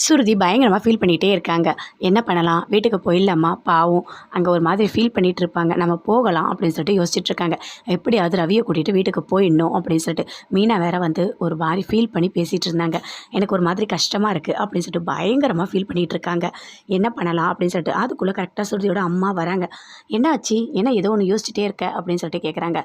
சுருதி பயங்கரமாக ஃபீல் பண்ணிகிட்டே இருக்காங்க. என்ன பண்ணலாம்? வீட்டுக்கு போயிடலாமா? பாவம் அங்கே ஒரு மாதிரி ஃபீல் பண்ணிகிட்டு இருப்பாங்க. நம்ம போகலாம் அப்படின்னு சொல்லிட்டு யோசிச்சுட்டு இருக்காங்க. எப்படியாவது ரவியை கூட்டிகிட்டு வீட்டுக்கு போயிடணும் அப்படின்னு சொல்லிட்டு. மீனா வேற வந்து ஒரு மாதிரி ஃபீல் பண்ணி பேசிகிட்டு இருந்தாங்க. எனக்கு ஒரு மாதிரி கஷ்டமாக இருக்குது அப்படின்னு சொல்லிட்டு பயங்கரமாக ஃபீல் பண்ணிகிட்டு இருக்காங்க. என்ன பண்ணலாம் அப்படின்னு சொல்லிட்டு அதுக்குள்ளே கரெக்டாக சுருதியோட அம்மா வராங்க. என்னாச்சு? என்ன ஏதோ ஒன்று யோசிச்சுட்டே இருக்க அப்படின்னு சொல்லிட்டு கேட்குறாங்க.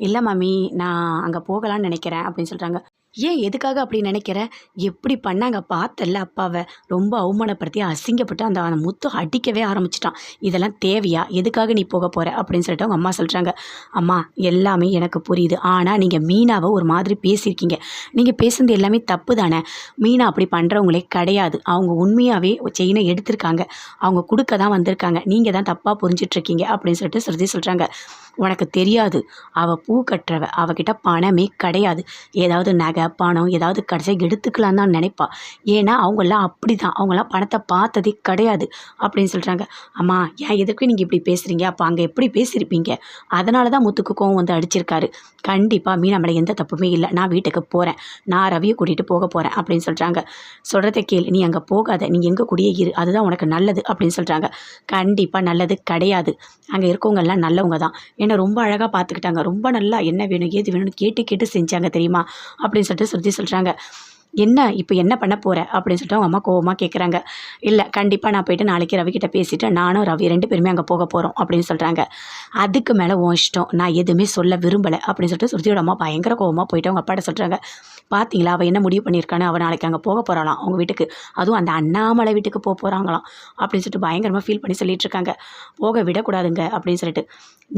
இல்லை மாமி, நான் அங்கே போகலான்னு நினைக்கிறேன் அப்படின்னு சொல்கிறாங்க. ஏன் எதுக்காக அப்படி நினைக்கிற? எப்படி பண்ணாங்க பார்த்தல்ல அப்பாவை. ரொம்ப அவமானப்படுத்தி அசிங்கப்பட்டு அந்த அந்த முத்து அடிக்கவே ஆரம்பிச்சிட்டான். இதெல்லாம் தேவையா? எதுக்காக நீ போக போகிற அப்படின்னு சொல்லிட்டு அவங்க அம்மா சொல்கிறாங்க. அம்மா, எல்லாமே எனக்கு புரியுது. ஆனால் நீங்கள் மீனாவை ஒரு மாதிரி பேசியிருக்கீங்க. நீங்கள் பேசுனது எல்லாமே தப்பு தானே. மீனா அப்படி பண்ணுறவங்களே கிடையாது. அவங்க உண்மையாகவே செயினை எடுத்திருக்காங்க. அவங்க கொடுக்க தான் வந்திருக்காங்க. நீங்கள் தான் தப்பாக புரிஞ்சிட்ருக்கீங்க அப்படின்னு சொல்லிட்டு சுருதி சொல்கிறாங்க. உனக்கு தெரியாது, அவள் பூ கட்டுறவ, அவகிட்ட பணமே கிடையாது. ஏதாவது நகை பணம் ஏதாவது கடைசியாக எடுத்துக்கலாம் தான் நினைப்பா. ஏன்னா அவங்களாம் அப்படி தான், அவங்களாம் பணத்தை பார்த்ததே கிடையாது அப்படின்னு சொல்கிறாங்க. அம்மா, ஏன் எதுக்கு நீங்கள் இப்படி பேசுகிறீங்க? அப்போ அங்கே எப்படி பேசியிருப்பீங்க? அதனால தான் முத்துக்கு கோவம் வந்து அடிச்சிருக்காரு. கண்டிப்பாக மீனா மேலே எந்த தப்புமே இல்லை. நான் வீட்டுக்கு போகிறேன், நான் ரவியை கூட்டிகிட்டு போக போகிறேன் அப்படின்னு சொல்கிறாங்க. சொல்கிறத கேள், நீ அங்கே போகாத, நீ எங்கே கூடயே இரு, அதுதான் உனக்கு நல்லது அப்படின்னு சொல்கிறாங்க. கண்டிப்பாக நல்லது கிடையாது. அங்கே இருக்கவங்கெல்லாம் நல்லவங்க தான். என்னை ரொம்ப அழகாக பார்த்துக்கிட்டாங்க. ரொம்ப நல்லா என்ன வேணும் ஏது வேணும்னு கேட்டு கேட்டு செஞ்சாங்க தெரியுமா அப்படின்னு சொல்லிட்டு சுருதி சொல்கிறாங்க. என்ன இப்போ என்ன பண்ண போகிற அப்படின்னு சொல்லிட்டு அவங்க அம்மா கோவமாக கேட்குறாங்க. இல்லை, கண்டிப்பாக நான் போயிட்டு நாளைக்கு ரவிக்கிட்ட பேசிவிட்டு நானும் ரவி 2 பேருமே அங்கே போக போகிறோம் அப்படின்னு சொல்கிறாங்க. அதுக்கு மேலே உன் இஷ்டம், நான் எதுவுமே சொல்ல விரும்பலை அப்படின்னு சொல்லிட்டு சுருதியோட அம்மா பயங்கர கோவமாக போயிட்டு அவங்க அப்பாட்ட சொல்கிறாங்க. பார்த்தீங்களா, அவள் என்ன முடிவு பண்ணியிருக்கான்னு? அவள் நாளைக்கு அங்கே போக போகிறாளாம் அவங்க வீட்டுக்கு. அதுவும் அந்த அண்ணாமலை வீட்டுக்கு போக போகிறாங்களாம் அப்படின்னு சொல்லிட்டு பயங்கரமாக ஃபீல் பண்ணி சொல்லிட்டு இருக்காங்க. போக விடக்கூடாதுங்க அப்படின்னு சொல்லிட்டு.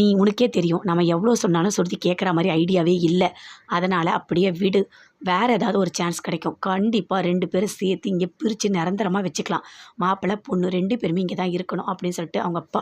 நீ உனக்கே தெரியும், நம்ம எவ்வளோ சொன்னாலும் சுருதி கேட்குற மாதிரி ஐடியாவே இல்லை. அதனால் அப்படியே விடு. வேறு ஏதாவது ஒரு சான்ஸ் கிடைக்கும். கண்டிப்பாக 2 பேரும் சேர்த்து இங்கே பிரித்து நிரந்தரமாக வச்சுக்கலாம். மாப்பிள்ளை பொண்ணு 2 பேருமே இங்கே தான் இருக்கணும் அப்படின்னு சொல்லிட்டு அவங்க அப்பா